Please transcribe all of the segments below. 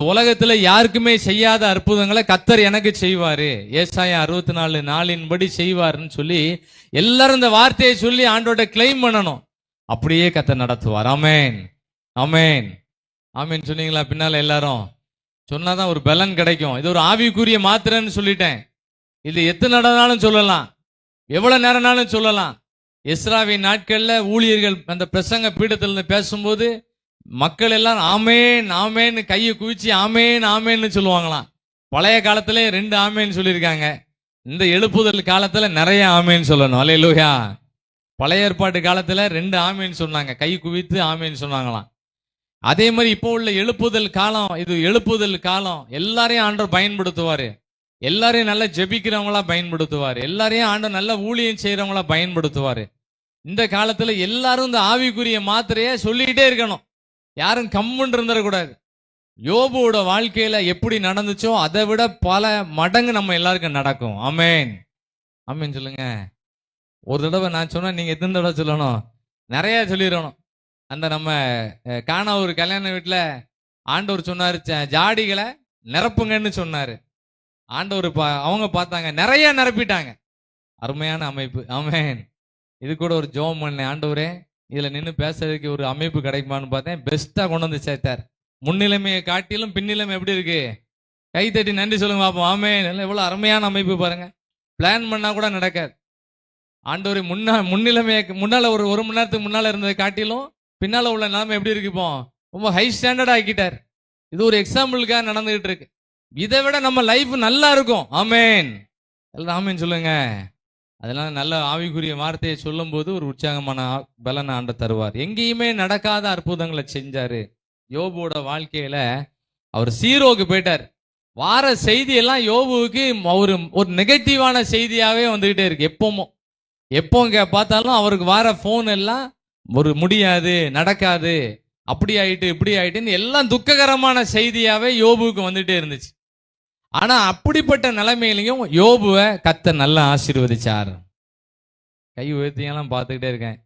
உலகத்துல யாருக்குமே செய்யாத அற்புதங்களை கத்தர் எனக்கு செய்வாரு, ஏசாயா 64:4 செய்வாருன்னு சொல்லி எல்லாரும் இந்த வார்த்தையை சொல்லி ஆண்டோட கிளைம் பண்ணணும். அப்படியே கத்தர் நடத்துவார். ஆமேன், ஆமேன், ஆமேன். சொன்னீங்களா? பின்னால எல்லாரும் சொன்னாதான் ஒரு பலன் கிடைக்கும். இது ஒரு ஆவிக்குரிய மாத்திரைன்னு சொல்லிட்டேன். இது எத்தனை நடனாலும் சொல்லலாம், எவ்வளவு நேரம்னாலும் சொல்லலாம். எஸ்ராவின் நாட்கள்ல ஊழியர்கள் அந்த பிரசங்க பீடத்துல பேசும்போது மக்கள் எல்லாம் ஆமேன் ஆமேன்னு கையை குவிச்சு ஆமேன் ஆமேன்னு சொல்லுவாங்களாம். பழைய காலத்துல 2 ஆமேன்னு சொல்லியிருக்காங்க. இந்த எழுப்புதல் காலத்துல நிறைய ஆமேன்னு சொல்லணும். அல்லேலூயா. பழைய ஏற்பாட்டு காலத்துல 2 ஆமேன்னு சொன்னாங்க, கை குவித்து ஆமேன்னு சொன்னாங்களாம். அதே மாதிரி இப்போ உள்ள எழுப்புதல் காலம், இது எழுப்புதல் காலம். எல்லாரையும் ஆண்டவர் பயன்படுத்துவாரு, எல்லாரையும் நல்லா ஜெபிக்கிறவங்களா பயன்படுத்துவாரு, எல்லாரையும் ஆண்டவர் நல்ல ஊழியம் செய்யறவங்களா பயன்படுத்துவாரு. இந்த காலத்துல எல்லாரும் இந்த ஆவிக்குரிய மாத்திரைய சொல்லிக்கிட்டே இருக்கணும், யாரும் கம்முன்னு இருந்துடக்கூடாது. யோபுவோட வாழ்க்கையில எப்படி நடந்துச்சோ அதை விட பல மடங்கு நம்ம எல்லாருக்கும் நடக்கும். ஆமேன், ஆமேன் சொல்லுங்க. ஒரு தடவை நான் சொன்னா நீங்க எத்தனை தடவை சொல்லணும்? நிறைய சொல்லிடணும். அந்த நம்ம காணா ஒரு கல்யாண வீட்டுல ஆண்டவர் சொன்னாரு, ஜாடிகளை நிரப்புங்கன்னு சொன்னாரு. ஆண்டவர் அவங்க பார்த்தாங்க, நிறைய நிரப்பிட்டாங்க. அருமையான அமைப்பு. ஆமேன். இது கூட ஒரு ஜெபம் பண்ணேன், ஆண்டவரே இதுல நின்று பேசுறதுக்கு ஒரு அமைப்பு கிடைக்குமான்னு பார்த்தேன். பெஸ்டா கொண்டு வந்து சேர்த்தார். முன்னிலைமையை காட்டிலும் பின்னிலைமை எப்படி இருக்கு? கை தட்டி நன்றி சொல்லுங்க பாப்போம். ஆமேன். எவ்வளவு அருமையான அமைப்பு பாருங்க. பிளான் பண்ணா கூட நடக்காது. ஆண்டவரே முன்னிலைமையை முன்னால ஒரு மணி நேரத்துக்கு முன்னால இருந்ததை காட்டிலும் பின்னால உள்ள நிலைமை எப்படி இருக்கு? இப்போ ரொம்ப ஹை ஸ்டாண்டர்ட் ஆக்கிட்டார். இது ஒரு எக்ஸாம்பிளுக்காக நடந்துகிட்டு இருக்கு. இதை விட நம்ம லைஃப் நல்லா இருக்கும். ஆமேன், எல்லாம் ஆமேன் சொல்லுங்க. அதனால நல்ல ஆவிக்குரிய வார்த்தையை சொல்லும் போது ஒரு உற்சாகமான பலனை ஆண்டவர் தருவார். எங்கேயுமே நடக்காத அற்புதங்களை செஞ்சாரு. யோபுவோட வாழ்க்கையில அவர் சீரோக்கு போயிட்டார். வார செய்தி எல்லாம் யோபுவுக்கு ஒரு நெகட்டிவான செய்தியாவே வந்துகிட்டே இருக்கு. எப்போ பார்த்தாலும் அவருக்கு வார போன் எல்லாம் ஒரு முடியாது, நடக்காது, அப்படி ஆயிட்டு இப்படி ஆயிட்டுன்னு எல்லாம் துக்ககரமான செய்தியாவே யோபுவுக்கு வந்துட்டே இருந்துச்சு. ஆனா அப்படிப்பட்ட நிலைமையிலையும் யோபுவை கர்த்தர் நல்லா ஆசீர்வதிச்சார். கை உயர்த்தியெல்லாம் பார்த்துக்கிட்டே இருக்கேன்,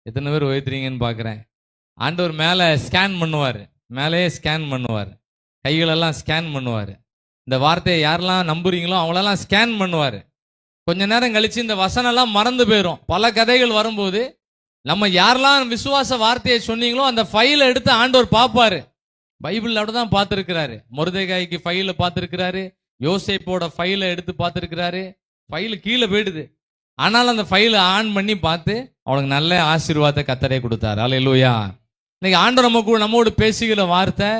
எத்தனை பேர் உயர்த்துறீங்கன்னு பார்க்குறேன். ஆண்டவர் மேலே ஸ்கேன் பண்ணுவார், மேலேயே ஸ்கேன் பண்ணுவார், கைகளெல்லாம் ஸ்கேன் பண்ணுவார். இந்த வார்த்தையை யாரெல்லாம் நம்புறீங்களோ அவங்களெல்லாம் ஸ்கேன் பண்ணுவார். கொஞ்ச நேரம் கழிச்சு இந்த வசனம்லாம் மறந்து போயிடும். பல கதைகள் வரும்போது நம்ம யாரெல்லாம் விசுவாச வார்த்தையை சொன்னீங்களோ அந்த ஃபைலை எடுத்து ஆண்டவர் பார்ப்பாரு. பைபிள் அப்படிதான் பார்த்துருக்கிறாரு. மொர்தெகாய்க்கு ஃபைல பார்த்துருக்கிறாரு, யோசேப்போட ஃபைலை எடுத்து பார்த்துருக்கிறாரு. ஃபைலு கீழே போயிடுது, ஆனால் அந்த ஃபைலை ஆன் பண்ணி பார்த்து அவனுக்கு நல்ல ஆசீர்வாதத்தை கர்த்தரே கொடுத்தாரு. அல்லேலூயா. இன்னைக்கு ஆண்டவர் நம்மோடு பேசுகிற வார்த்தை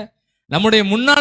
நம்முடைய முன்னால